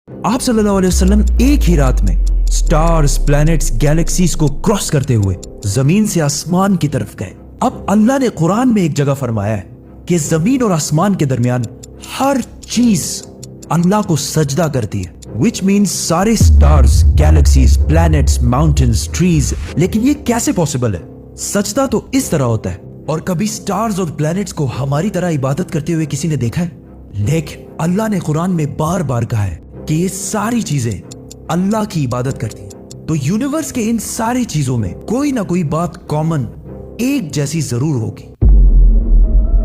आप सल्लल्लाहु अलैहि वसल्लम एक ही रात में स्टार्स, प्लैनेट्स, गैलेक्सीज को क्रॉस करते हुए जमीन से आसमान की तरफ गए। अब अल्लाह ने कुरान में एक जगह फरमाया है कि जमीन और आसमान के दरमियान हर चीज अल्लाह को सजदा करती है, विच मीन्स सारे stars, galaxies, planets, mountains, trees. लेकिन ये कैसे पॉसिबल है? सजदा तो इस तरह होता है। और कभी स्टार्स और प्लैनेट्स को हमारी तरह इबादत करते हुए किसी ने देखा है? लेकिन अल्लाह ने कुरान में बार बार कहा है कि ये सारी चीजें अल्लाह की इबादत करती हैं। तो यूनिवर्स के इन सारी चीजों में कोई ना कोई बात कॉमन, एक जैसी जरूर होगी।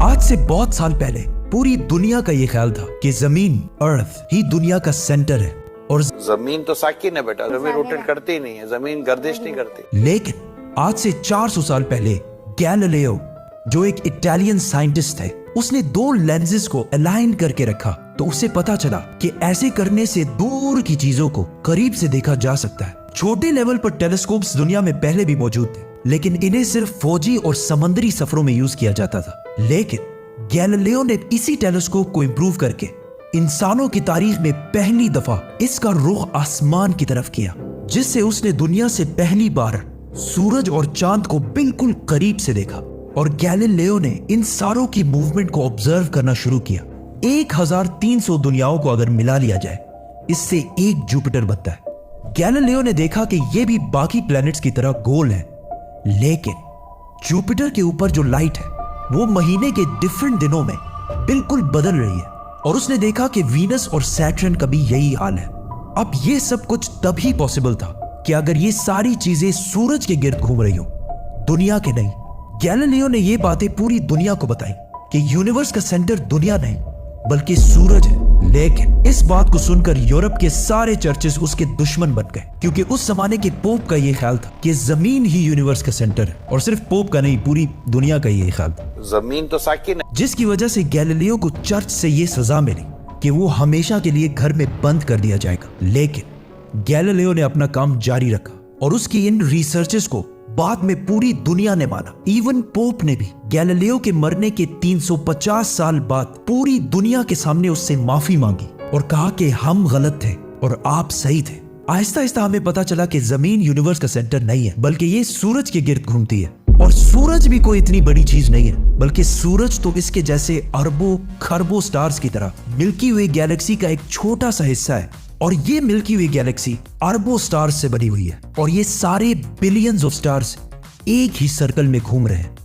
आज से बहुत साल पहले पूरी दुनिया का ये ख्याल था कि जमीन, अर्थ ही दुनिया का सेंटर है और जमीन तो साकिन है बेटा, जमीन रोटेट करती ही नहीं है, जमीन गर्दिश नहीं करती। लेकिन आज से 400 साल पहले गैलीलियो, जो एक इटालियन साइंटिस्ट थे, उसने दो लेंसेज को अलाइन करके रखा तो उसे पता चला कि ऐसे करने से दूर की चीजों को करीब से देखा जा सकता है। छोटे लेवल पर टेलीस्कोप्स दुनिया में पहले भी मौजूद थे, लेकिन इन्हें सिर्फ फौजी और समंदरी सफरों में यूज किया जाता था। लेकिन गैलीलियो ने इसी टेलीस्कोप को इंप्रूव करके इंसानों की तारीख में पहली दफा इसका रुख आसमान की तरफ किया, जिससे उसने दुनिया से पहली बार सूरज और चांद को बिल्कुल करीब से देखा। और गैलीलियो ने इन सारों की मूवमेंट को ऑब्जर्व करना शुरू किया। 1300 दुनियाओं को अगर मिला लिया जाए, इससे एक जुपिटर बनता है। गैलीलियो ने देखा कि ये भी बाकी प्लैनेट्स की तरह गोल है, लेकिन जुपिटर के ऊपर जो लाइट है वो महीने के डिफरेंट दिनों में बिल्कुल बदल रही है। और उसने देखा कि वीनस और सैटर्न का भी यही हाल है। अब ये सब कुछ तभी पॉसिबल था कि अगर ये सारी चीजें सूरज के गिर्द घूम रही हो, दुनिया के नहीं। गैलीलियो ने ये बातें पूरी दुनिया को बताई कि यूनिवर्स का सेंटर दुनिया नहीं बल्कि सूरज है। लेकिन इस बात को सुनकर यूरोप के सारे चर्चेस उसके दुश्मन बन गए, क्योंकि उस जमाने के पोप का ये ख्याल था कि जमीन ही यूनिवर्स का सेंटर है। और सिर्फ पोप का नहीं, पूरी दुनिया का ये ख्याल था। जमीन तो साकिन है। जिसकी वजह से गैलीलियो को चर्च से ये सजा मिली कि वो हमेशा के लिए घर में बंद कर दिया जाएगा। लेकिन गैलीलियो ने अपना काम जारी रखा और उसकी इन रिसर्चेस को बाद में पूरी दुनिया ने माना। इवन पोप ने भी गैलीलियो के मरने के 350 साल बाद पूरी दुनिया के सामने उससे माफी मांगी और कहा कि हम गलत थे और आप सही थे। आहिस्ता आहिस्ता हमें पता चला कि जमीन यूनिवर्स का सेंटर नहीं है, बल्कि ये सूरज के गिर्द घूमती है। और सूरज भी कोई इतनी बड़ी चीज नहीं है, बल्कि सूरज तो इसके जैसे अरबों खरबों स्टार्स की तरह मिल्की वे गैलेक्सी का एक छोटा सा हिस्सा है। और ये मिल्की वे गैलेक्सी अरबों स्टार्स से बनी हुई है और ये सारे बिलियंस ऑफ स्टार्स एक ही सर्कल में घूम रहे हैं।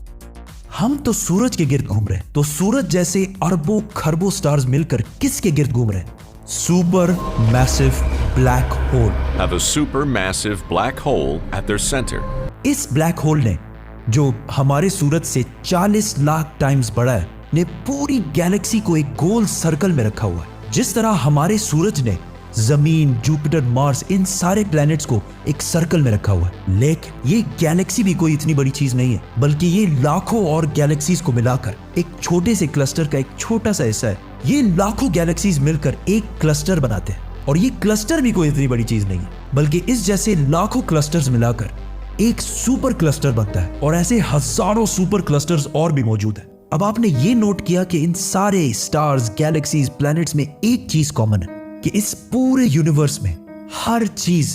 हम तो सूरज के गिर्द घूम रहे हैं, तो सूरज जैसे अरबों खरबों स्टार्स मिलकर किसके गिर्द घूम रहे हैं? Super massive black hole. Have a supermassive black hole at their center. इस ब्लैक होल ने, जो हमारे सूरज से 40 लाख टाइम्स बड़ा है, ने पूरी गैलेक्सी को एक गोल सर्कल में रखा हुआ है। जिस तरह हमारे सूरज ने जमीन, जुपिटर, मार्स, इन सारे प्लैनेट्स को एक सर्कल में रखा हुआ है। लेकिन ये गैलेक्सी भी कोई इतनी बड़ी चीज नहीं है, बल्कि ये लाखों और गैलेक्सीज को मिलाकर एक छोटे से क्लस्टर का एक छोटा सा हिस्सा है। ये लाखों गैलेक्सीज मिलकर एक क्लस्टर बनाते हैं और ये क्लस्टर भी कोई इतनी बड़ी चीज नहीं है, बल्कि इस जैसे लाखों क्लस्टर्स मिलाकर एक सुपर क्लस्टर बनता है। और ऐसे हजारों सुपर क्लस्टर्स और भी मौजूद है। अब आपने ये नोट किया कि इन सारे स्टार्स, गैलेक्सीज, प्लैनेट्स में एक चीज कॉमन है कि इस पूरे यूनिवर्स में हर चीज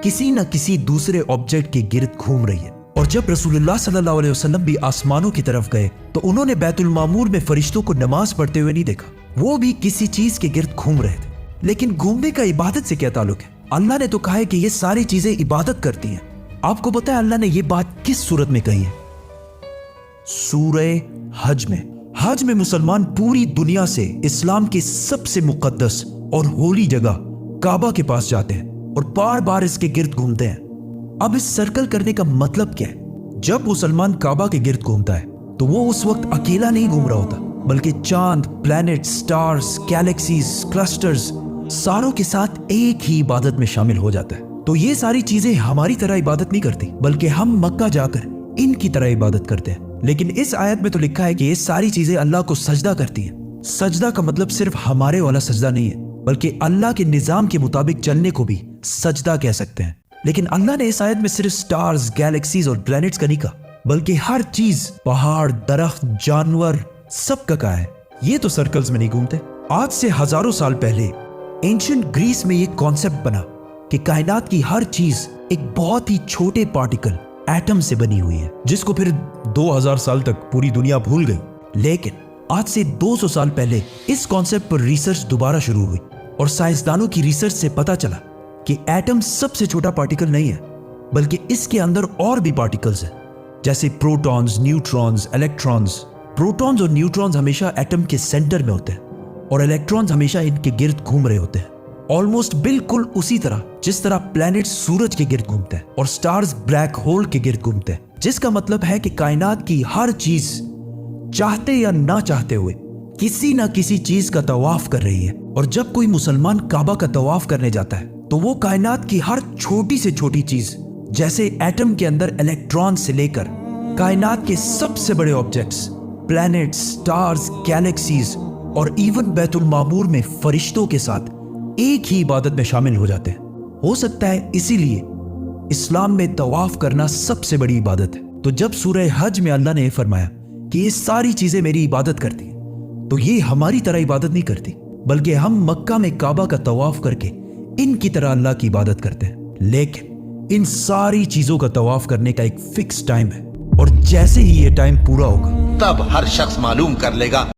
किसी न किसी दूसरे ऑब्जेक्ट के गिर्द घूम रही है। और जब रसूलुल्लाह सल्लल्लाहु अलैहि वसल्लम भी आसमानों की तरफ गए तो उन्होंने बैतुल मामूर में फरिश्तों को नमाज पढ़ते हुए नहीं देखा। वो भी किसी चीज के गिर्द घूम रहे थे। लेकिन घूमने का इबादत से क्या ताल्लुक है? अल्लाह ने तो कहा है कि ये सारी चीजें इबादत करती हैं। आपको पता है अल्लाह ने ये बात किस सूरत में कही है? सूरह हज में। हज में मुसलमान पूरी दुनिया से इस्लाम की सबसे मुकद्दस और होली जगह काबा के पास जाते हैं और बार बार इसके गिर्द घूमते हैं। अब इस सर्कल करने का मतलब क्या है? जब मुसलमान काबा के गिर्द घूमता है तो वो उस वक्त अकेला नहीं घूम रहा होता, बल्कि चांद, प्लैनेट, स्टार्स, गैलेक्सीज, क्लस्टर्स सारों के साथ एक ही इबादत में शामिल हो जाता है। तो ये सारी चीजें हमारी तरह इबादत नहीं करती, बल्कि हम मक्का जाकर इनकी तरह इबादत करते हैं। लेकिन इस आयत में तो लिखा है कि ये सारी चीजें अल्लाह को सजदा करती हैं। सजदा का मतलब सिर्फ हमारे वाला सजदा नहीं है, बल्कि अल्लाह के निजाम के मुताबिक चलने को भी सजदा कह सकते हैं। लेकिन अल्लाह ने इस आयत में सिर्फ स्टार्स, गैलेक्सीज और प्लैनेट्स का नहीं कहा, बल्कि हर चीज, पहाड़, दरख्त, जानवर, सब का कहा है। ये तो सर्कल्स में नहीं घूमते। आज से हजारों साल पहले एंशियंट ग्रीस में ये कॉन्सेप्ट बना कि कायनात की हर चीज एक बहुत ही छोटे पार्टिकल एटम से बनी हुई है, जिसको फिर 2000 साल तक पूरी दुनिया भूल गई। लेकिन आज से 200 साल पहले इस कॉन्सेप्ट पर रिसर्च दोबारा शुरू हुई और साइंसदानों की रिसर्च से पता चला कि एटम सबसे छोटा पार्टिकल नहीं है, बल्कि इसके अंदर और भी पार्टिकल्स हैं, जैसे प्रोटॉन्स, न्यूट्रॉन्स, इलेक्ट्रॉन्स। प्रोटॉन्स और न्यूट्रॉन्स हमेशा एटम के सेंटर में होते हैं और इलेक्ट्रॉन्स हमेशा इनके गिर्द घूम रहे होते हैं, ऑलमोस्ट बिल्कुल उसी तरह जिस तरह प्लैनेट सूरज के गिर्द घूमते हैं और स्टार्स ब्लैक होल के गिर्द घूमते हैं। जिसका मतलब है कि कायनात की हर चीज चाहते या ना चाहते हुए किसी ना किसी चीज का तवाफ कर रही है। और जब कोई मुसलमान काबा का तवाफ करने जाता है तो वो कायनात की हर छोटी से छोटी चीज, जैसे एटम के अंदर इलेक्ट्रॉन से लेकर कायनात के सबसे बड़े ऑब्जेक्ट्स, प्लैनेट्स, स्टार्स, गैलेक्सीज और इवन बैतुल मामूर में फरिश्तों के साथ एक ही इबादत में शामिल हो जाते हैं। हो सकता है इसीलिए इस्लाम में तवाफ करना सबसे बड़ी इबादत है। तो जब सूरह हज में अल्लाह ने फरमाया कि ये सारी चीजें मेरी इबादत करती हैं, तो ये हमारी तरह इबादत नहीं करती, बल्कि हम मक्का में काबा का तवाफ करके इनकी तरह अल्लाह की इबादत करते हैं। लेकिन इन सारी चीजों का तवाफ करने का एक फिक्स टाइम है और जैसे ही ये टाइम पूरा होगा तब हर शख्स मालूम कर लेगा